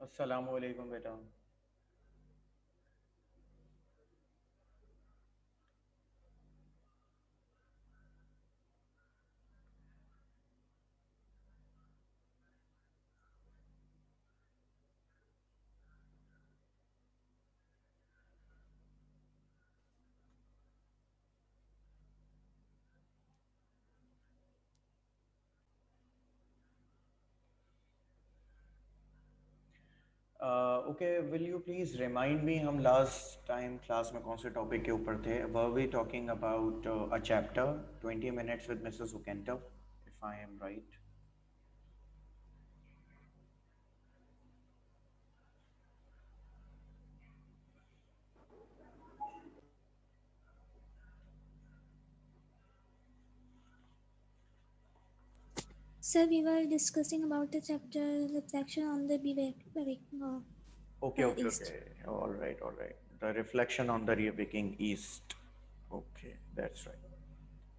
अस्सलाम वालेकुम बेटा। Okay, will you please remind me, हम लास्ट टाइम क्लास में कौन से टॉपिक के ऊपर थे? Were we talking about a chapter 20 minutes with Mrs Ukento, if I am right? Sir, we were discussing about the chapter reflection on the waking of okay okay okay, East. all right, the reflection on the waking east. Okay, that's right.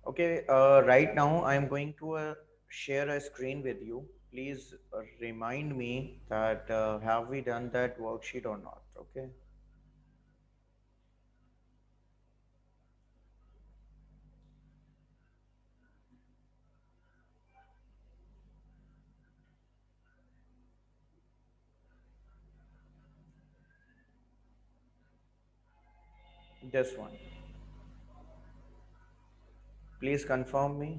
Okay, right now I am going to share a screen with you. Please remind me that have we done that worksheet or not? Okay. This one. Please confirm me.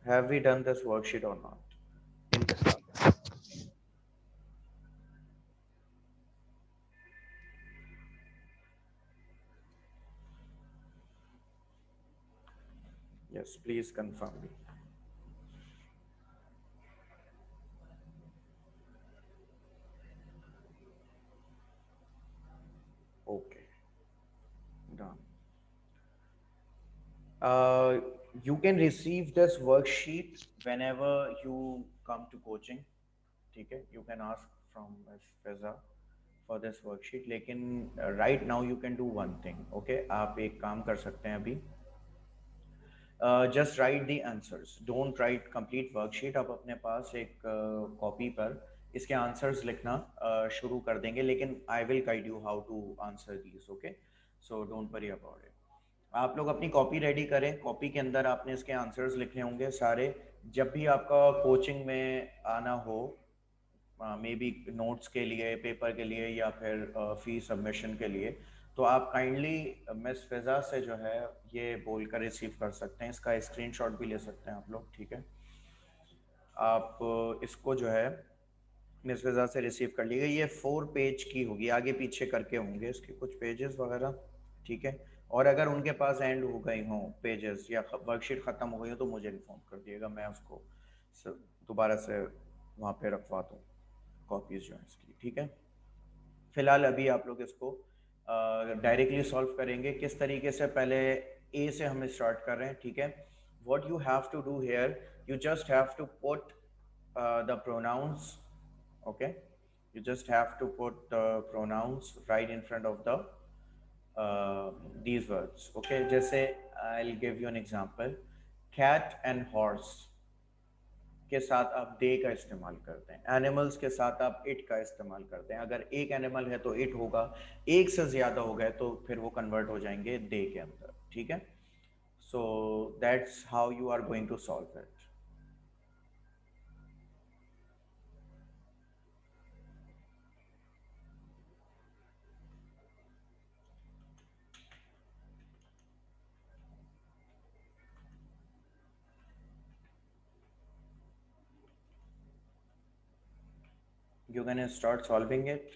Have we done this worksheet or not in this class? Yes, please confirm me. Okay, done. Uh, you can receive this worksheet whenever you come to coaching. Okay, you can ask from Ms. Feza for this worksheet. लेकिन right now you can do one thing. Okay, आप एक काम कर सकते हैं अभी. Just write the answers. Don't write complete worksheet. आप अपने पास एक कॉपी पर इसके आंसर्स लिखना शुरू कर देंगे, लेकिन I will guide you how to answer these. Okay, so don't worry about it. आप लोग अपनी कॉपी रेडी करें. कॉपी के अंदर आपने इसके आंसर्स लिखने होंगे सारे. जब भी आपका कोचिंग में आना हो, मे बी नोट्स के लिए, पेपर के लिए, या फिर फी सबमिशन के लिए, तो आप काइंडली मिस फिज़ा से जो है ये बोलकर रिसीव कर सकते हैं. इसका स्क्रीनशॉट भी ले सकते हैं आप लोग. ठीक है, आप इसको जो है मिस फिज़ा से रिसीव कर लीजिए. ये 4 पेज की होगी, आगे पीछे करके होंगे इसके कुछ पेजेस वगैरह. ठीक है, और अगर उनके पास एंड हो गई हों पेजेस या वर्कशीट ख़त्म हो गई हो तो मुझे इन्फॉर्म कर दिएगा, मैं उसको दोबारा से वहाँ पे रखवा दूँ कॉपीज़ जो है इसकी. ठीक है, फिलहाल अभी आप लोग इसको डायरेक्टली सॉल्व करेंगे. किस तरीके से? पहले ए से हम स्टार्ट कर रहे हैं. ठीक है, what you have to do here, you just have to put the pronounce. Okay, you just have to put the pronouns right in front of the these words. Okay, जैसे I'll give you an example. Cat and horse के साथ आप दे का इस्तेमाल करते हैं. Animals के साथ आप इट का इस्तेमाल करते हैं. अगर एक एनिमल है तो इट होगा, एक से ज़्यादा हो गए तो फिर वो कन्वर्ट हो जाएंगे दे के अंदर. ठीक है, so that's how you are going to solve it. You can start solving it.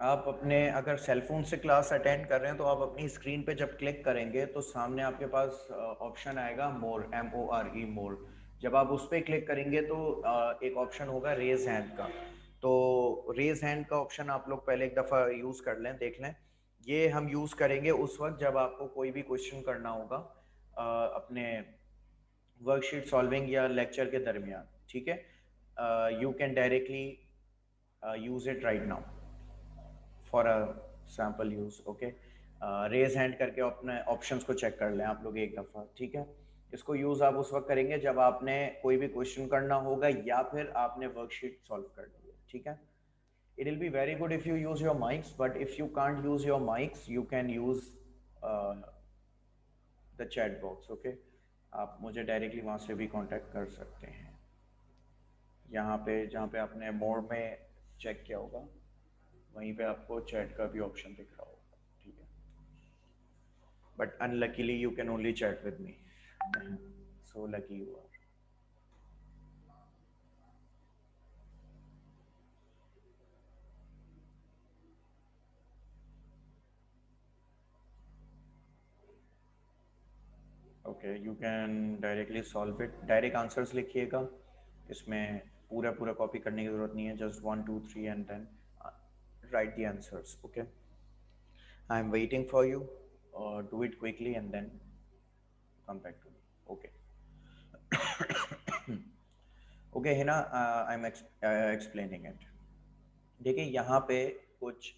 आप अपने अगर सेलफोन से क्लास अटेंड कर रहे हैं तो आप अपनी स्क्रीन पे जब क्लिक करेंगे तो सामने आपके पास ऑप्शन आएगा मोर, MORE, मोर. जब आप उस पर क्लिक करेंगे तो एक ऑप्शन होगा रेज हैंड का. तो रेज हैंड का ऑप्शन आप लोग पहले एक दफ़ा यूज़ कर लें, देख लें. ये हम यूज़ करेंगे उस वक्त जब आपको कोई भी क्वेश्चन करना होगा अपने वर्कशीट सॉल्विंग या लेक्चर के दरमियान, ठीक है, you can directly use it right now for a sample use, okay. Raise hand करके अपने ऑप्शंस को चेक कर लें आप लोग एक दफ़ा, ठीक है। इसको यूज़ आप उस वक्त करेंगे जब आपने कोई भी क्वेश्चन करना होगा या फिर आपने वर्कशीट सॉल्व करनी है, ठीक है। It will be very good if you use your mics, but if you can't use your mics, you can use uh, the chat box, okay? आप मुझे डायरेक्टली वहाँ से भी कांटेक्ट कर सकते हैं। यहाँ पे जहाँ पे आपने मोड में चेक किया होगा वहीं पे आपको चैट का भी ऑप्शन दिख रहा होगा, ठीक है। But unluckily you can only chat with me, so lucky you are. Okay, you can directly solve it. Direct answers लिखिएगा, इसमें पूरा पूरा कॉपी करने की ज़रूरत नहीं है, just 1 2 3 and then write the answers, okay? I am waiting for you, do it quickly and then come back to me, okay? Okay Hina, I'm explaining it। देखिए यहाँ पे कुछ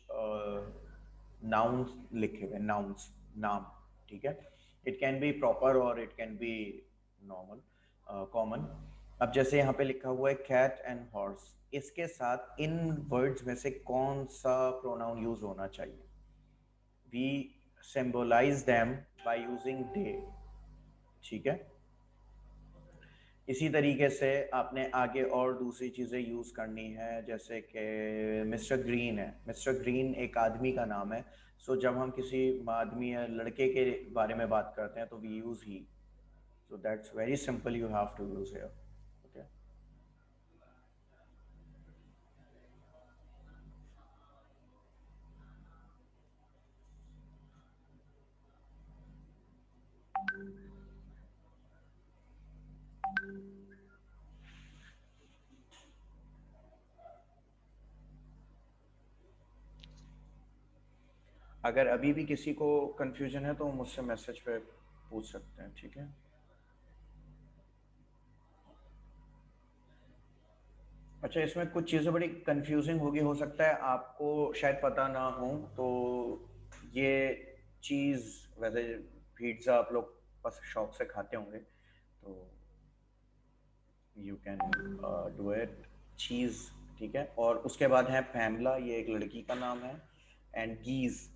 नाउन्स लिखे हुए, नाउन्स नाम, ठीक है। इट कैन बी प्रॉपर और it can be normal common. अब जैसे यहाँ पे लिखा हुआ है कैट एंड हॉर्स, इसके साथ इन वर्ड्स में से कौन सा प्रोनाउन यूज होना चाहिए? We symbolise them by using they, ठीक है। इसी तरीके से आपने आगे और दूसरी चीज़ें यूज़ करनी है, जैसे कि मिस्टर ग्रीन है, मिस्टर ग्रीन एक आदमी का नाम है, सो जब हम किसी आदमी या लड़के के बारे में बात करते हैं तो we use he, so that's very simple, you have to use here, okay. अगर अभी भी किसी को कंफ्यूजन है तो मुझसे मैसेज पे पूछ सकते हैं, ठीक है। अच्छा, इसमें कुछ चीज़ें बड़ी कंफ्यूजिंग होगी, हो सकता है आपको शायद पता ना हो, तो ये चीज़ वैसे पिज़्ज़ा आप लोग बस शौक से खाते होंगे, तो यू कैन डू इट, चीज़, ठीक है। और उसके बाद है पैमला, ये एक लड़की का नाम है। एंड गीज़,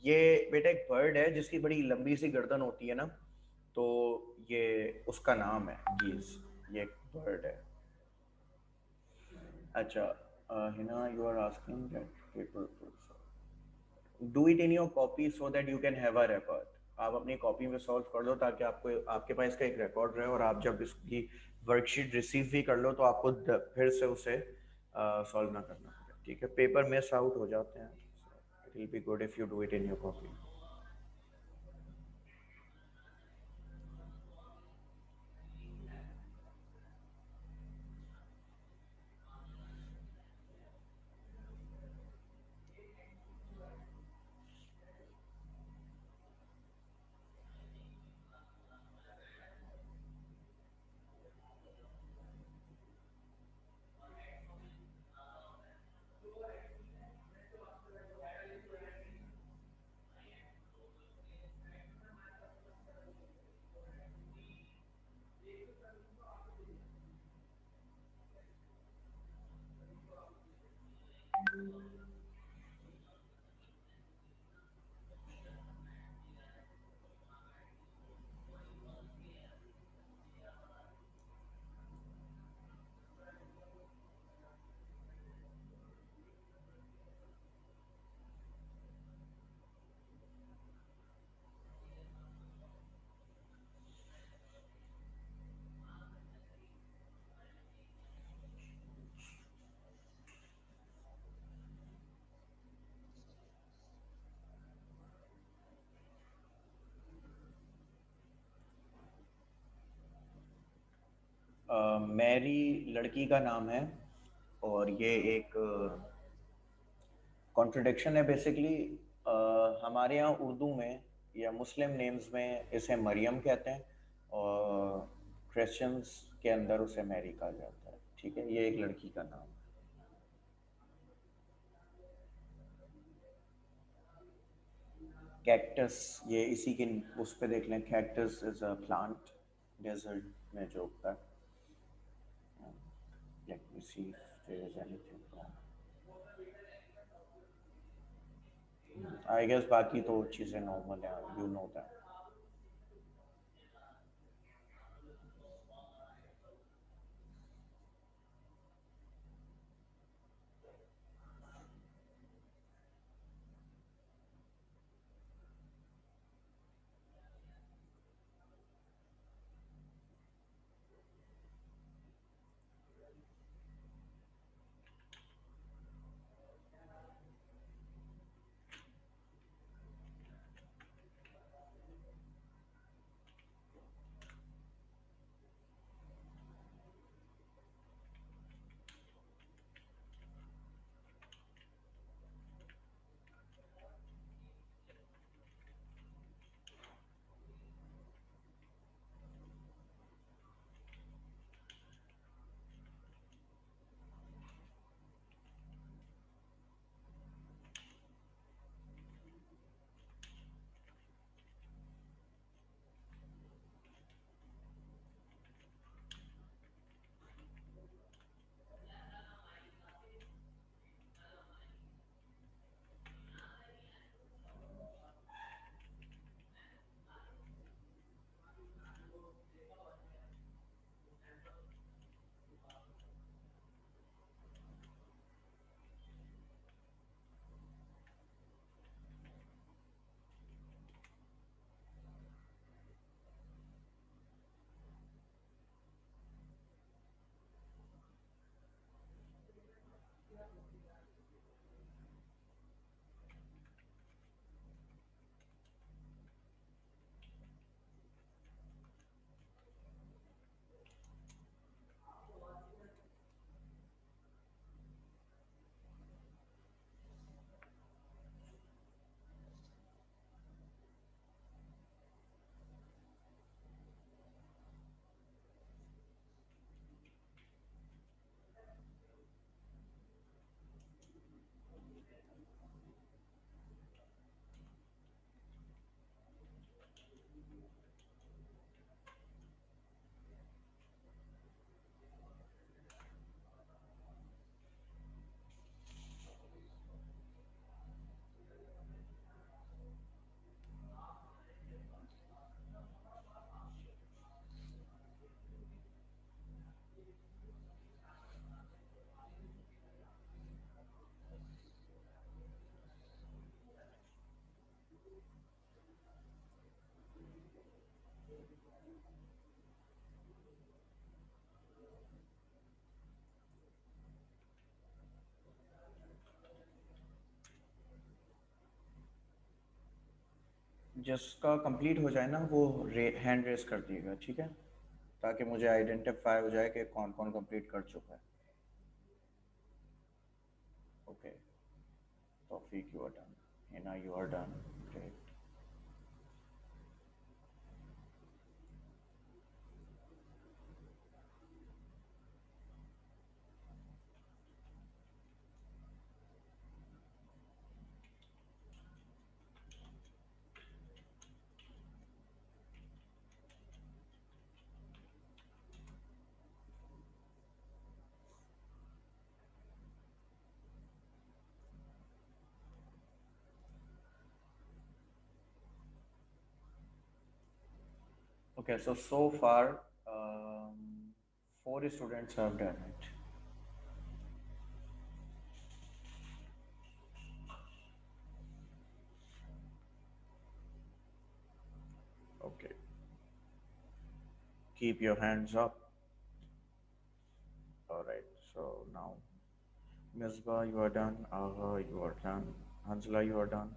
ये बेटा एक बर्ड है जिसकी बड़ी लंबी सी गर्दन होती है ना, तो ये उसका नाम है गीज़, ये एक बर्ड है। अच्छा, Hina, you are asking that people do it in your copy so that you can have a record. आप अपनी कॉपी में सॉल्व कर लो ताकि आपको आपके पास इसका एक रिकॉर्ड रहे, और आप जब इसकी वर्कशीट रिसीव भी कर लो तो आपको फिर से उसे सॉल्व ना करना पड़े, ठीक है। पेपर मिस आउट हो जाते हैं, it will be good if you do it in your copy. Mary लड़की का नाम है, और ये एक कॉन्ट्रडिक्शन है बेसिकली। हमारे यहाँ उर्दू में या मुस्लिम नेम्स में इसे मरियम कहते हैं, और क्वेश्चंस के अंदर उसे मैरी कहा जाता है, ठीक है, ये एक लड़की का नाम है। कैक्टस, ये इसी के उस पे देख लें, cactus is a plant desert में जो उगता है। Let me see if there is anything wrong. I guess बाकी तो चीज़ें नॉर्मल है, यू नो दैट। जिसका कंप्लीट हो जाए ना वो हैंड रेस कर दिएगा, ठीक है, ताकि मुझे आइडेंटिफाई हो जाए कि कौन कौन कंप्लीट कर चुका है। Okay, Taufiq you are done, Hina you are done, great. Okay, so far, 4 students have done it. Okay, keep your hands up. All right, so now Misbah, you are done. Aha, you are done. Hanzla, you are done.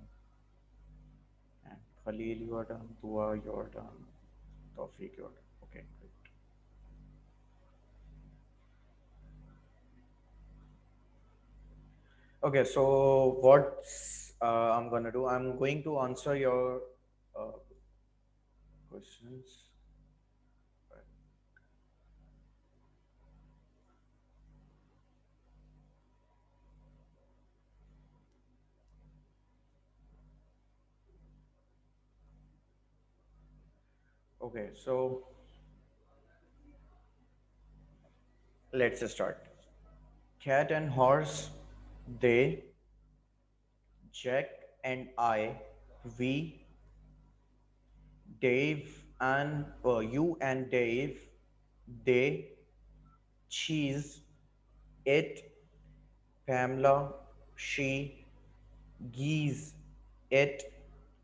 And Khalil, you are done. Dua, you are done. Tawfiq, you are done. Okay, great. Okay, so what I'm gonna do, I'm going to answer your questions. Okay, so let's start. Cat and horse, they, Jack and I, we, Dave and you and Dave, they, cheese, it, Pamela, she, geese, it,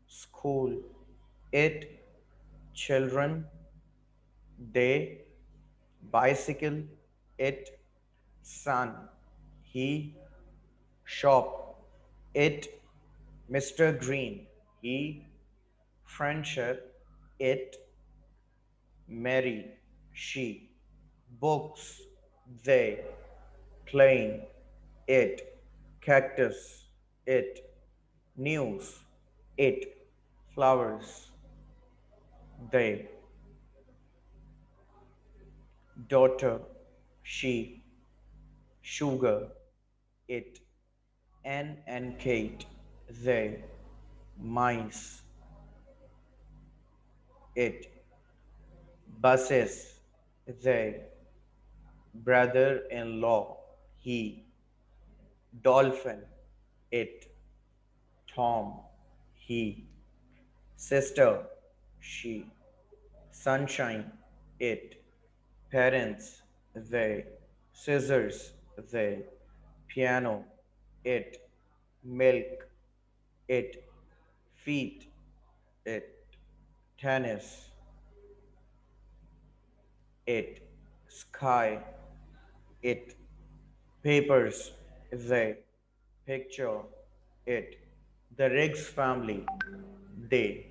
school, it, children, they, bicycle, it, son, he, shop, it, Mr. Green, he, friendship, it, Mary, she, books, they, plane, it, cactus, it, news, it, flowers, they, daughter, she, sugar, it, Anne and Kate, they, mice, it, buses, they, brother-in-law, he, dolphin, it, Tom, he, sister, she, sunshine, it, parents, they, scissors, they, piano, it, milk, it, feet, it, tennis, it, sky, it, papers, they, picture, it, the Riggs family, they.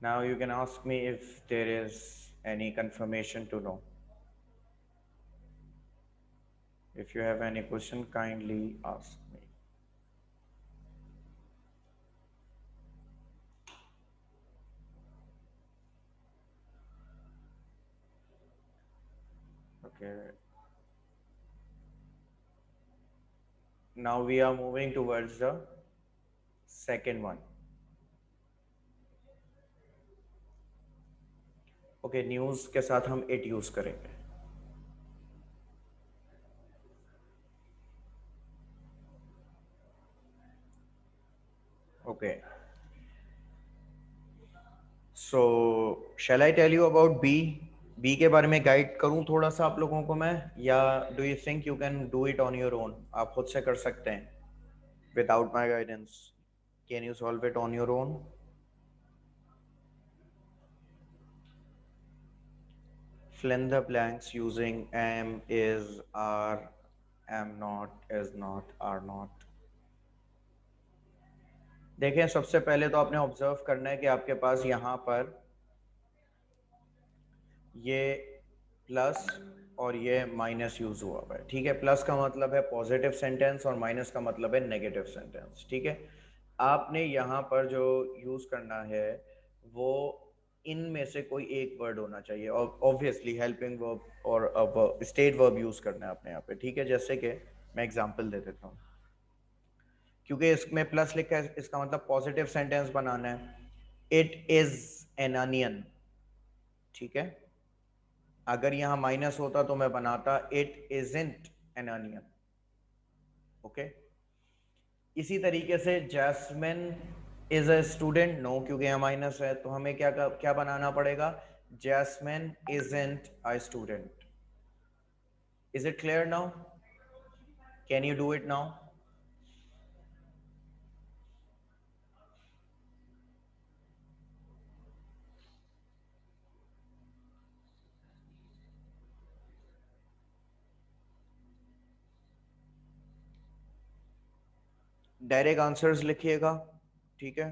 Now you can ask me if there is any confirmation to know. If you have any question, kindly ask me. Okay. Now we are moving towards the second one. Okay, news के साथ हम it use करेंगे. Okay. So shall I tell you about B? B के बारे में guide करूं थोड़ा सा आप लोगों को मैं, या do you think you can do it on your own? आप खुद से कर सकते हैं without my guidance? Can you solve it on your own? Fill in the blanks using am, is, are, am not, is not, are not. देखें, सबसे पहले तो आपने ऑब्जर्व करना है कि आपके पास यहाँ पर ये प्लस और ये माइनस यूज हुआ हुआ है. ठीक है, प्लस का मतलब है पॉजिटिव सेंटेंस और माइनस का मतलब है नेगेटिव सेंटेंस. ठीक है, आपने यहाँ पर जो यूज करना है वो इनमें से कोई एक वर्ड होना चाहिए, और ऑब्वियसली हेल्पिंग वर्ब और स्टेट वर्ब यूज करना है आपने यहाँ पे. ठीक है, जैसे कि मैं एग्जांपल दे देता हूँ. क्योंकि इसमें प्लस लिखा है, इसका मतलब पॉजिटिव सेंटेंस बनाना है. It is an onion. ठीक है, अगर यहाँ माइनस होता तो मैं बनाता it isn't an onion. Okay, इसी तरीके से Jasmine is a student. No, क्योंकि यहाँ माइनस है तो हमें क्या क्या बनाना पड़ेगा? Jasmine isn't a student. Is it clear now? Can you do it now? Direct answers लिखिएगा. ठीक है,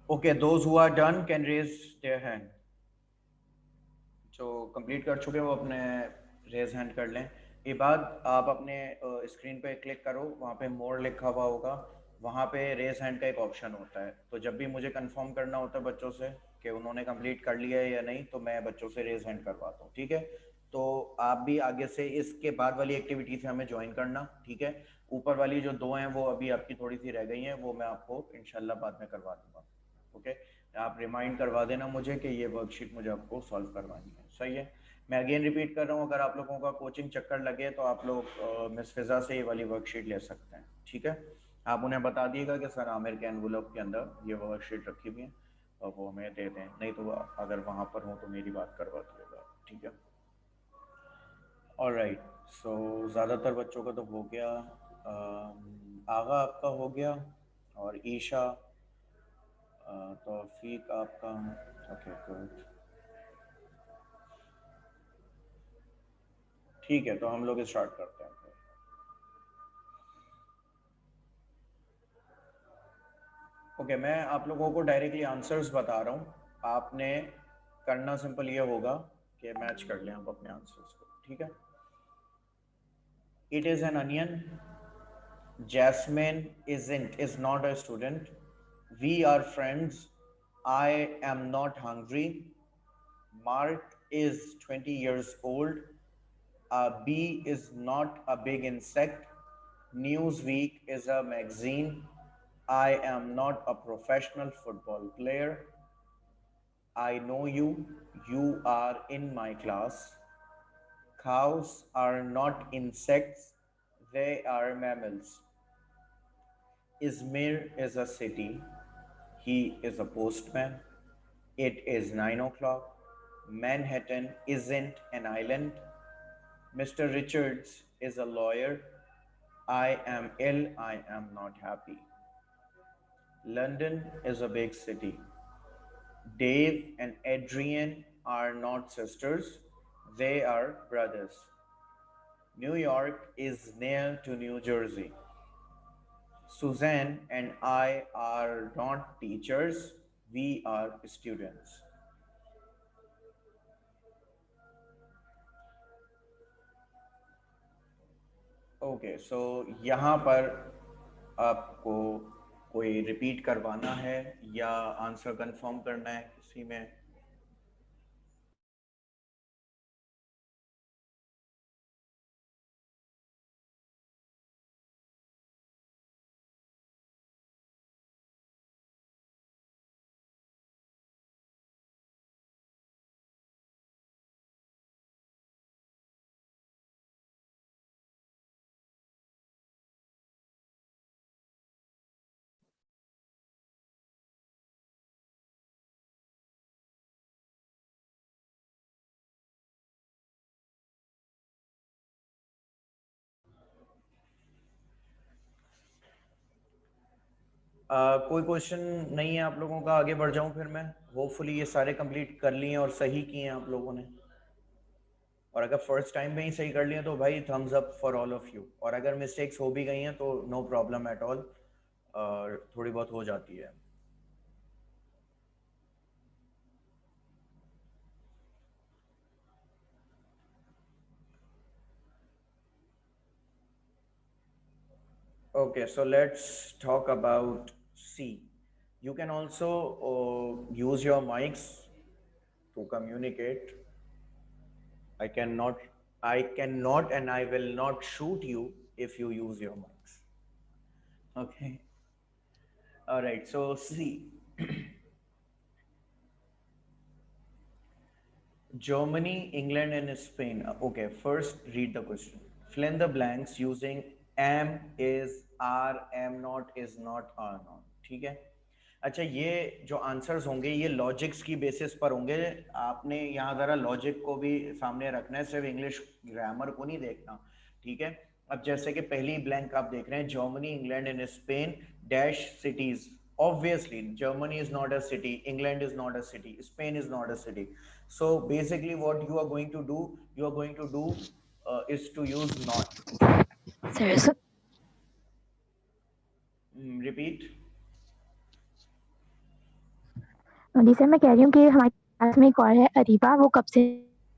Okay, those who are done can raise their hand. जो कंप्लीट कर चुके वो अपने रेज हैंड कर लें। ये बाद आप अपने स्क्रीन पे क्लिक करो, वहाँ पे मोर लिखा हुआ होगा, वहाँ पे रेज हैंड का एक ऑप्शन होता है। तो जब भी मुझे कंफर्म करना होता है बच्चों से कि उन्होंने कंप्लीट कर लिया है या नहीं, तो मैं बच्चों से रेज हैंड करवाता हूँ, ठीक है। तो आप भी आगे से इसके बाद वाली एक्टिविटी से हमें ज्वाइन करना, ठीक है। ऊपर वाली जो दो हैं वो अभी आपकी थोड़ी सी रह गई हैं, वो मैं आपको इंशाल्लाह बाद में करवा दूंगा, ओके। आप रिमाइंड करवा देना मुझे कि ये वर्कशीट मुझे आपको सॉल्व करवानी है, सही है। मैं अगेन रिपीट कर रहा हूँ, अगर आप लोगों का कोचिंग चक्कर लगे तो आप लोग मिस फिजा से ये वाली वर्कशीट ले सकते हैं, ठीक है। आप उन्हें बता दिएगा कि सर आमिर के एनवलप के अंदर ये वर्कशीट रखी हुई है और वो हमें दे दें, नहीं तो अगर वहाँ पर हो तो मेरी बात करवा दिएगा, ठीक है। ऑलराइट, सो ज़्यादातर बच्चों का तो हो गया। आगा आपका हो गया और ईशा, तौफीक आपका, ओके गुड, ठीक है। तो हम लोग स्टार्ट करते हैं। ओके, मैं आप लोगों को डायरेक्टली आंसर्स बता रहा हूँ, आपने करना सिंपल ये होगा कि मैच कर लें आप अपने आंसर्स को, ठीक है। It is an onion, Jasmine is not a student, we are friends, I am not hungry, Mark is 20 years old, a bee is not a big insect, Newsweek is a magazine, I am not a professional football player, I know you, you are in my class. Cows are not insects, they are mammals. Izmir is a city, he is a postman. It is 9 o'clock. Manhattan isn't an island. Mr. Richards is a lawyer. I am ill, I am not happy. London is a big city. Dave and Adrian are not sisters, they are brothers. New York is near to New Jersey. Suzanne and I are not teachers, we are students. Okay, so यहाँ पर आपको कोई repeat करवाना है या answer confirm करना है किसी में? कोई क्वेश्चन नहीं है आप लोगों का? आगे बढ़ जाऊं फिर मैं? होपफुली ये सारे कंप्लीट कर लिए और सही किए हैं आप लोगों ने। और अगर फर्स्ट टाइम में ही सही कर लिया तो भाई thumbs up for all of you, और अगर मिस्टेक्स हो भी गई हैं तो नो प्रॉब्लम एट ऑल, थोड़ी बहुत हो जाती है। Okay, so let's talk about C. You can also use your mics to communicate. I cannot, and I will not shoot you if you use your mics. Okay. All right. So C. Germany, England, and Spain. Okay, first read the question. Fill in the blanks using am, is, are, am not, is not, are not. ठीक है। अच्छा, ये जो answers होंगे ये logics की basis पर होंगे। आपने यहाँ ज़रा लॉजिक को भी सामने रखना है, सिर्फ इंग्लिश ग्रामर को नहीं देखना। ठीक है। अब जैसे कि पहली ब्लैंक आप देख रहे हैं, Germany, England and Spain dash cities. Obviously, Germany is not a city, England is not a city, Spain is not a city. So basically, what you are going to do, is to use not. Sir sir Repeat. जी sir, मैं कह रही हूँ कि हमारे class में एक और है अरीबा, वो कब से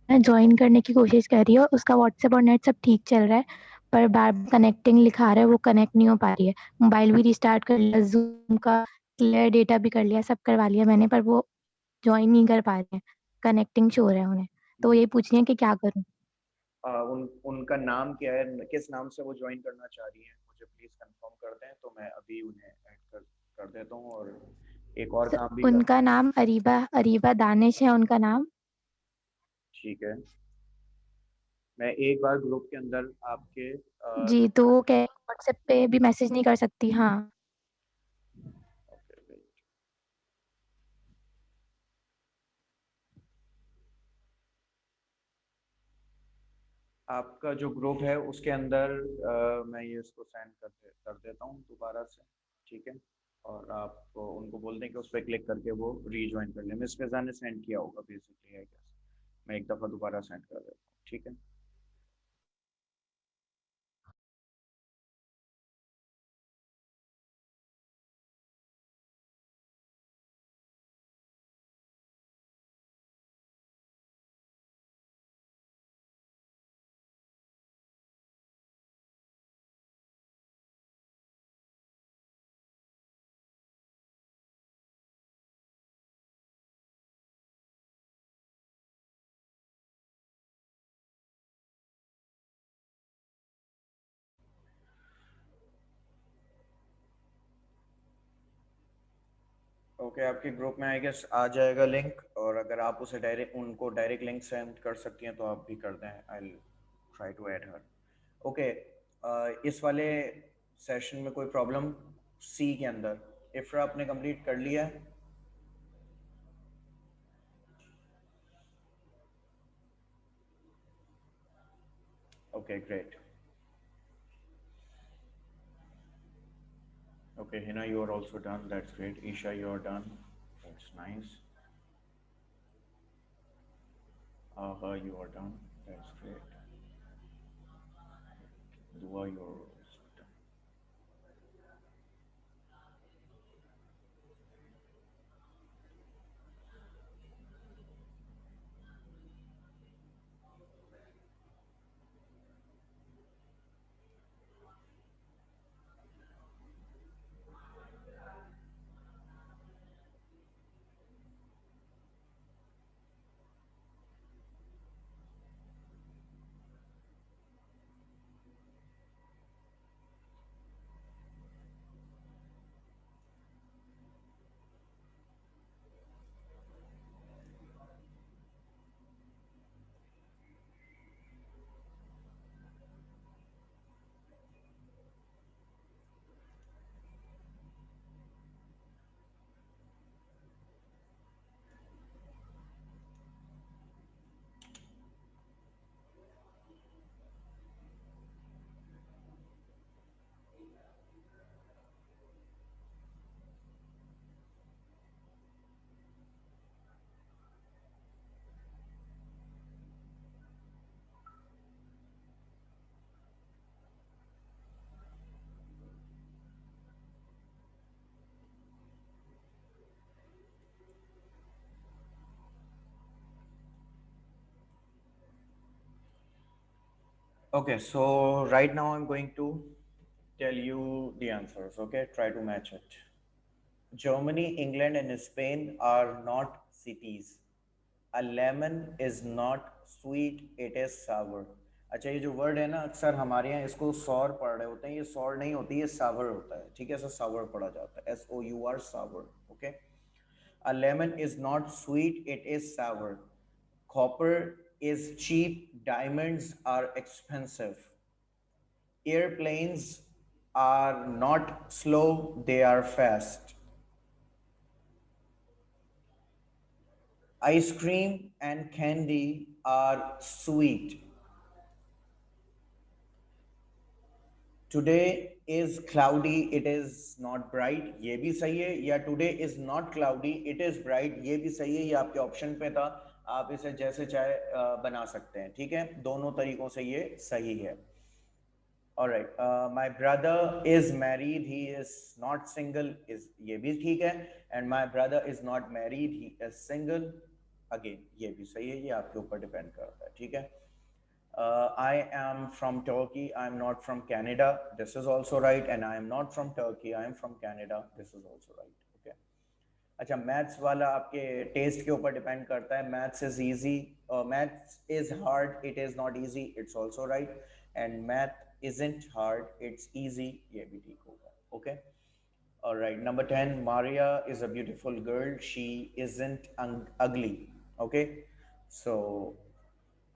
ज्वाइन करने की कोशिश कर रही है, उसका व्हाट्सएप और नेट सब ठीक चल रहा है, पर बार कनेक्टिंग लिखा रहा है, वो कनेक्ट नहीं हो पा रही है। मोबाइल भी रिस्टार्ट कर लिया, जूम का क्लियर डेटा भी कर लिया, सब करवा लिया मैंने, पर वो ज्वाइन नहीं कर पा रहे हैं, कनेक्टिंग शो हो रहा है उन्हें। तो ये पूछ रही है कि क्या करूँ। उनका नाम क्या है, किस नाम से वो ज्वाइन करना चाह रही हैं, मुझे प्लीज कंफर्म कर दें तो मैं अभी उन्हें ऐड कर देता हूँ, और एक और काम भी कर। उनका नाम अरीबा अरीबा दानिश है उनका नाम। ठीक है, मैं एक बार ग्रुप के अंदर आपके जी, तो वो कह व्हाट्सएप पे भी मैसेज नहीं कर सकती। हाँ आपका जो ग्रुप है उसके अंदर मैं ये इसको सेंड कर देता हूँ दोबारा से। ठीक है, और आप उनको बोल दें कि उस पर क्लिक करके वो रीज्वाइन कर लें। मिस फिजा ने सेंड किया होगा बेसिकली, आई गेस। मैं एक दफ़ा दोबारा सेंड कर देता हूँ। ठीक है। ओके, आपके ग्रुप में आई गेस आ जाएगा लिंक, और अगर आप उसे उनको डायरेक्ट लिंक सेंड कर सकती हैं तो आप भी कर दें। I will try to add her. Okay, इस वाले सेशन में कोई प्रॉब्लम सी के अंदर? इफ्रा आपने कंप्लीट कर लिया है? Okay great. Okay, Hina, you are also done. That's great. Isha, you are done. That's nice. You are done. That's great. Dua, you are also done. Okay, so right now I'm going to tell you the answers. Okay, try to match it. Germany, England, and Spain are not cities. A lemon is not sweet, it is sour. अच्छा, ये जो word है ना, अक्सर हमारे यहाँ इसको sorry पढ़ रहे होते हैं, ये सॉर नहीं होती, ये सावर होता है, ठीक है, ऐसा सावर पढ़ा जाता है, SOUR sour. Okay. A lemon is not sweet, it is sour. Copper is cheap, diamonds are expensive. Airplanes are not slow, they are fast. Ice cream and candy are sweet. Today is cloudy, it is not bright. ये भी सही है. या today is not cloudy, it is bright. ये भी सही है. ये आपके ऑप्शन पे था, आप इसे जैसे चाहे बना सकते हैं. ठीक है, दोनों तरीकों से ये सही है. Alright, my brother is married, he is not single, is ये भी ठीक है. And my brother is not married, he is single. Again, ये भी सही है. ये आपके ऊपर डिपेंड करता है. ठीक है. I am from Turkey, I am not from Canada. This is also right. And I am not from Turkey, I am from Canada. This is also right. Okay. अच्छा, मैथ्स वाला आपके टेस्ट के ऊपर depend करता है. Maths is easy, maths is hard, it is not easy. It's also right. And math isn't hard, it's easy. ये भी ठीक होगा. Okay. All right. Number 10. Maria is a beautiful girl. She isn't ugly. Okay. So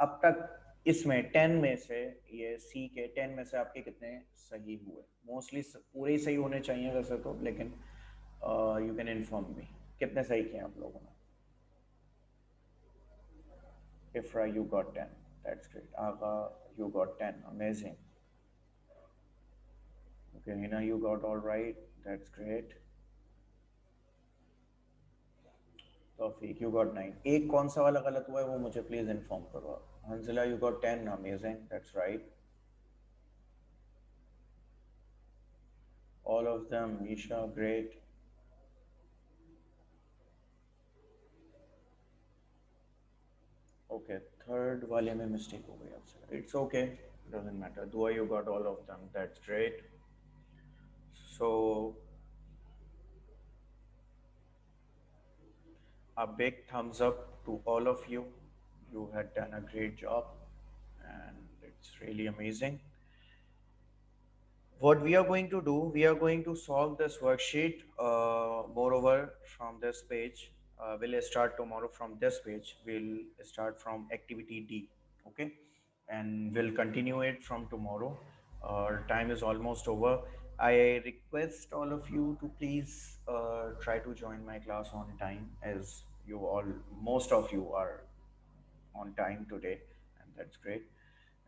अब तक इसमें 10 में से, ये सी के 10 में से आपके कितने सही हुए? मोस्टली पूरे ही सही होने चाहिए वैसे तो, लेकिन यू कैन इन्फॉर्म मी कितने सही किए आप लोगों ने. Ifra, you got 10. That's great. Aga, you got 10. Amazing. Okay, Hina, you got all right. That's great. Tawfiq, you got 9. एक कौन सा वाला गलत हुआ है वो मुझे प्लीज इन्फॉर्म करो. Hanzila, you got 10. Amazing. That's right. All of them. Misha, great. Okay, third वाले में mistake हो गई आपसे. It's okay. Doesn't matter. Dua, you got all of them. That's great. So a big thumbs up to all of you. You had done a great job and it's really amazing. What we are going to do, we are going to solve this worksheet. Moreover, from this page, we'll start tomorrow from this page. We'll start from activity D, okay? And we'll continue it from tomorrow. Our time is almost over. I request all of you to please try to join my class on time, as you all, most of you are on time today, and that's great.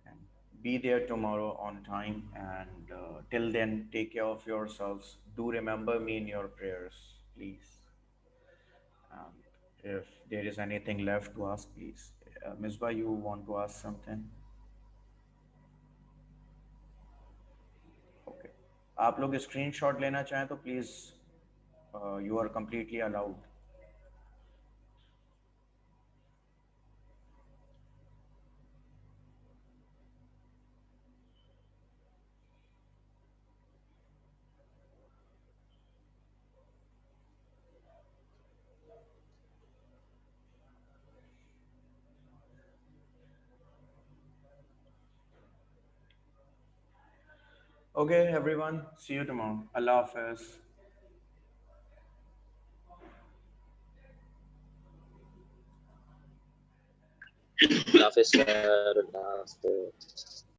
And be there tomorrow on time. And till then, take care of yourselves. Do remember me in your prayers, please. If there is anything left to ask, please. Misbah, you want to ask something? Okay. आप लोग screenshot लेना चाहें तो please you are completely allowed. Okay, everyone. See you tomorrow. Allah Hafiz. Allah Hafiz, sir. Allah Hafiz.